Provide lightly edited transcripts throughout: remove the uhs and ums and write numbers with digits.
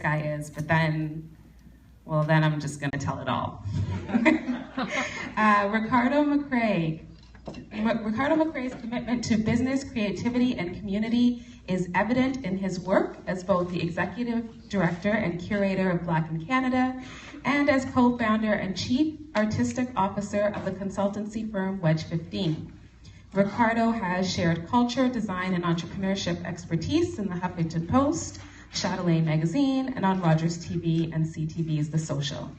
guy is, but then I'm just going to tell it all. Ricardo McRae. Ricardo McRae's commitment to business, creativity, and community is evident in his work as both the executive director and curator of Black in Canada, and as co-founder and chief artistic officer of the consultancy firm Wedge 15. Ricardo has shared culture, design, and entrepreneurship expertise in the Huffington Post, Chatelaine Magazine, and on Rogers TV and CTV's The Social.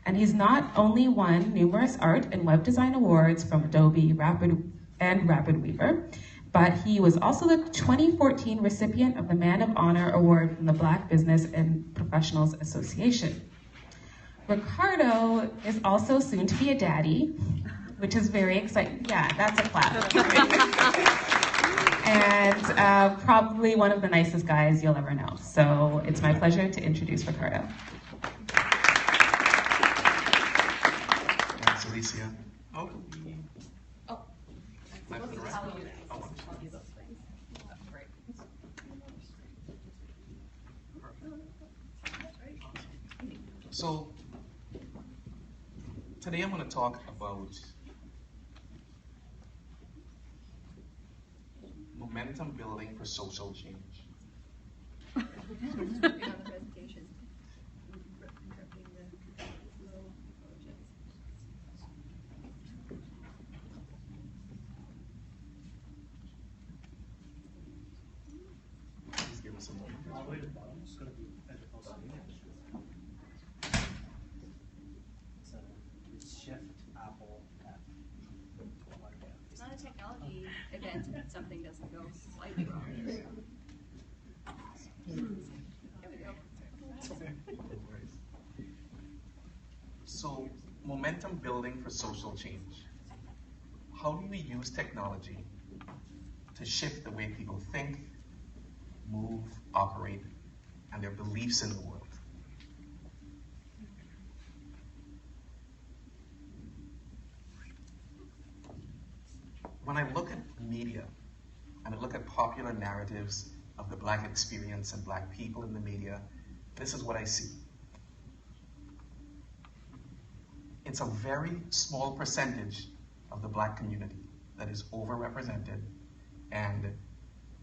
And he's not only won numerous art and web design awards from Adobe, Rapid Weaver, but he was also the 2014 recipient of the Man of Honor Award from the Black Business and Professionals Association. Ricardo is also soon to be a daddy, which is very exciting. Yeah, that's a clap. And probably one of the nicest guys you'll ever know. So it's my pleasure to introduce Ricardo. Thanks, Alicia. So today I'm going to talk about momentum building for social change. Please give us a moment. It's not a technology event if something doesn't go slightly wrong. There we go. So, momentum building for social change. How do we use technology to shift the way people think, move, operate, and their beliefs in the world? When I look at media, and I look at popular narratives of the Black experience and Black people in the media, this is what I see. It's a very small percentage of the Black community that is overrepresented, and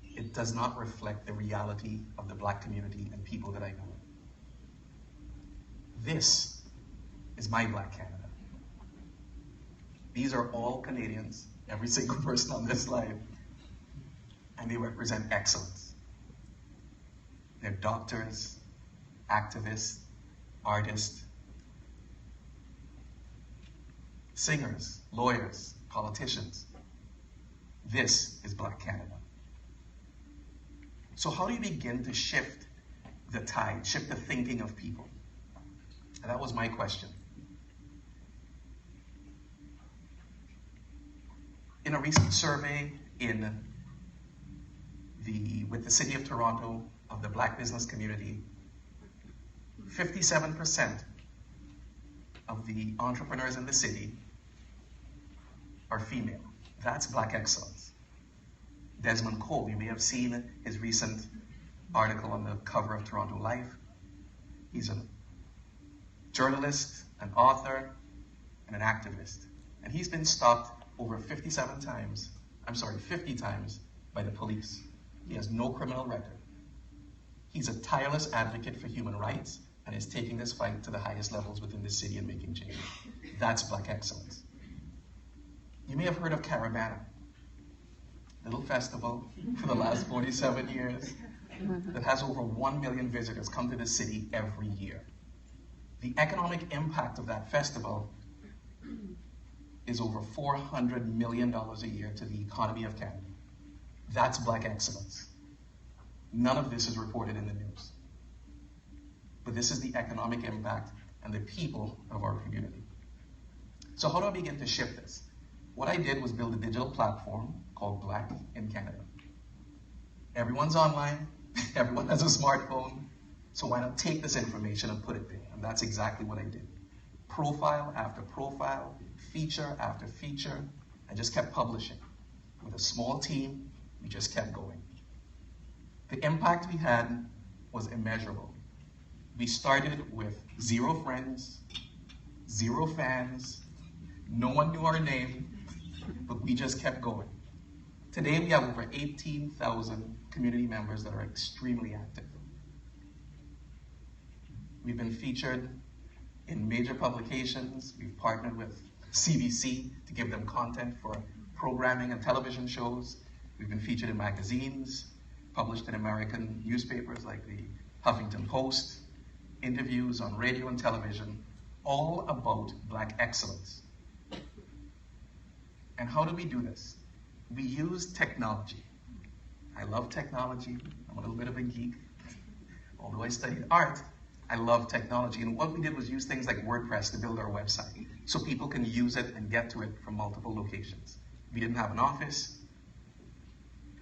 it does not reflect the reality of the Black community and people that I know. This is my Black Canada. These are all Canadians, every single person on this slide, and they represent excellence. They're doctors, activists, artists, singers, lawyers, politicians. This is Black Canada. So how do you begin to shift the tide, shift the thinking of people? And that was my question. In a recent survey with the City of Toronto of the Black business community, 57% of the entrepreneurs in the city are female. That's Black excellence. Desmond Cole, you may have seen his recent article on the cover of Toronto Life. He's a journalist, an author, and an activist. And he's been stopped over 50 times by the police. He has no criminal record. He's a tireless advocate for human rights and is taking this fight to the highest levels within the city and making change. That's Black excellence. You may have heard of Caravana, little festival for the last 47 years that has over 1 million visitors come to the city every year. The economic impact of that festival is over $400 million a year to the economy of Canada. That's Black excellence. None of this is reported in the news. But this is the economic impact and the people of our community. So how do I begin to shift this? What I did was build a digital platform called Black in Canada. Everyone's online, everyone has a smartphone, so why not take this information and put it there? And that's exactly what I did. Profile after profile, feature after feature, I just kept publishing. With a small team, we just kept going. The impact we had was immeasurable. We started with 0 friends, 0 fans, no one knew our name, but we just kept going. Today we have over 18,000 community members that are extremely active. We've been featured in major publications. We've partnered with CBC to give them content for programming and television shows. We've been featured in magazines, published in American newspapers like the Huffington Post, interviews on radio and television, all about Black excellence. And how do we do this? We use technology. I love technology. I'm a little bit of a geek. Although I studied art, I love technology. And what we did was use things like WordPress to build our website so people can use it and get to it from multiple locations. We didn't have an office,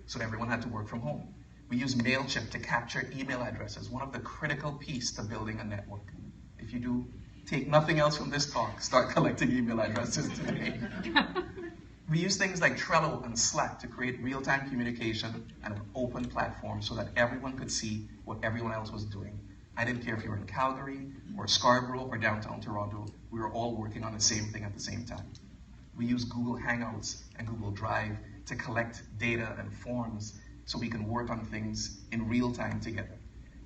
so everyone had to work from home. We used MailChimp to capture email addresses, one of the critical pieces to building a network. If you do take nothing else from this talk, start collecting email addresses today. We use things like Trello and Slack to create real-time communication and an open platform so that everyone could see what everyone else was doing. I didn't care if you were in Calgary or Scarborough or downtown Toronto, we were all working on the same thing at the same time. We use Google Hangouts and Google Drive to collect data and forms so we can work on things in real time together.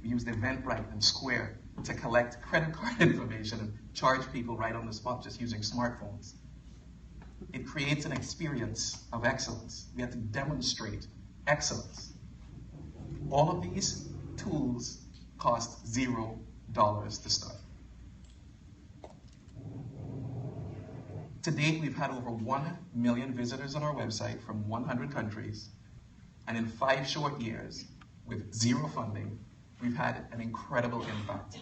We used Eventbrite and Square to collect credit card information and charge people right on the spot just using smartphones. It creates an experience of excellence. We have to demonstrate excellence. All of these tools cost $0 to start. To date, we've had over 1 million visitors on our website from 100 countries, and in 5 short years, with 0 funding, we've had an incredible impact,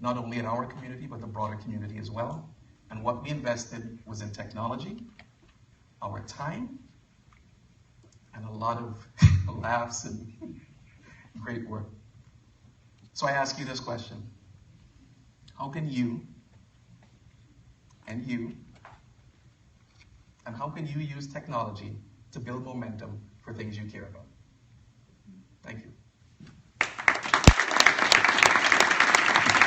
not only in our community, but the broader community as well. And what we invested was in technology, our time, and a lot of laughs and great work. So I ask you this question: how can you, and how can you use technology to build momentum for things you care about? Thank you.